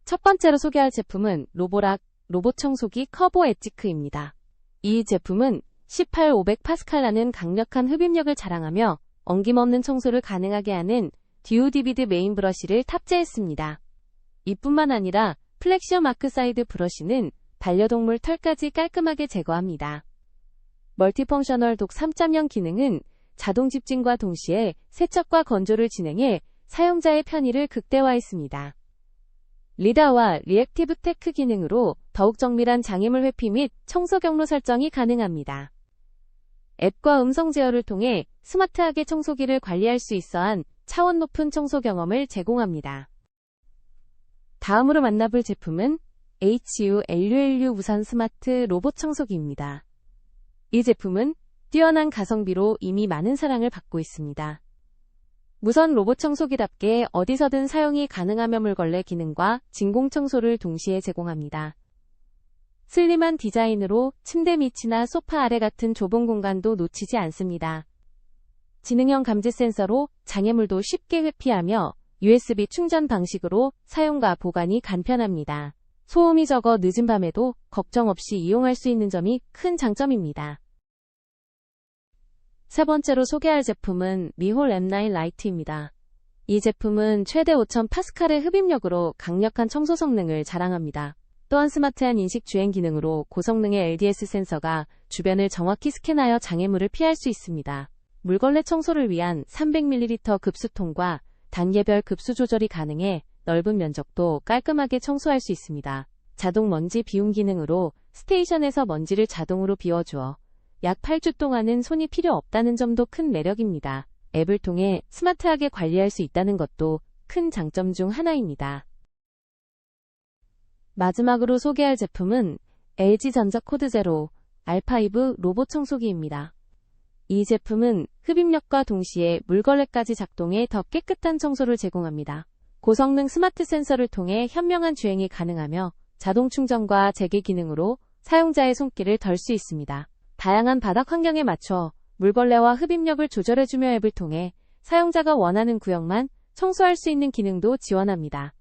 첫 번째로 소개할 제품은 로보락 로봇 청소기 커보 엣지크입니다. 이 제품은 18500파스칼라는 강력한 흡입력을 자랑하며 엉김없는 청소를 가능하게 하는 듀오디비드 메인 브러쉬를 탑재했습니다. 이뿐만 아니라 플렉시어 마크 사이드 브러쉬는 반려동물 털까지 깔끔하게 제거합니다. 멀티펑셔널 독 3.0 기능은 자동 집진과 동시에 세척과 건조를 진행해 사용자의 편의를 극대화했습니다. 리다와 리액티브 테크 기능으로 더욱 정밀한 장애물 회피 및 청소 경로 설정이 가능합니다. 앱과 음성 제어를 통해 스마트하게 청소기를 관리할 수 있어한 차원 높은 청소 경험을 제공합니다. 다음으로 만나볼 제품은 HULULU 무선 스마트 로봇 청소기입니다. 이 제품은 뛰어난 가성비로 이미 많은 사랑을 받고 있습니다. 무선 로봇 청소기답게 어디서든 사용이 가능하며 물걸레 기능과 진공 청소를 동시에 제공합니다. 슬림한 디자인으로 침대 밑이나 소파 아래 같은 좁은 공간도 놓치지 않습니다. 지능형 감지 센서로 장애물도 쉽게 회피하며 USB 충전 방식으로 사용과 보관이 간편합니다. 소음이 적어 늦은 밤에도 걱정 없이 이용할 수 있는 점이 큰 장점입니다. 세 번째로 소개할 제품은 미홀 M9 라이트입니다. 이 제품은 최대 5000파스칼의 흡입력으로 강력한 청소 성능을 자랑합니다. 또한 스마트한 인식 주행 기능으로 고성능의 LDS 센서가 주변을 정확히 스캔하여 장애물을 피할 수 있습니다. 물걸레 청소를 위한 300ml 급수통과 단계별 급수 조절이 가능해 넓은 면적도 깔끔하게 청소할 수 있습니다. 자동 먼지 비움 기능으로 스테이션에서 먼지를 자동으로 비워주어 약 8주 동안은 손이 필요 없다는 점도 큰 매력입니다. 앱을 통해 스마트하게 관리할 수 있다는 것도 큰 장점 중 하나입니다. 마지막으로 소개할 제품은 LG전자 코드 제로 R5 로봇 청소기입니다. 이 제품은 흡입력과 동시에 물걸레까지 작동해 더 깨끗한 청소를 제공합니다. 고성능 스마트 센서를 통해 현명한 주행이 가능하며 자동 충전과 재개 기능으로 사용자의 손길을 덜 수 있습니다. 다양한 바닥 환경에 맞춰 물걸레와 흡입력을 조절해주며 앱을 통해 사용자가 원하는 구역만 청소할 수 있는 기능도 지원합니다.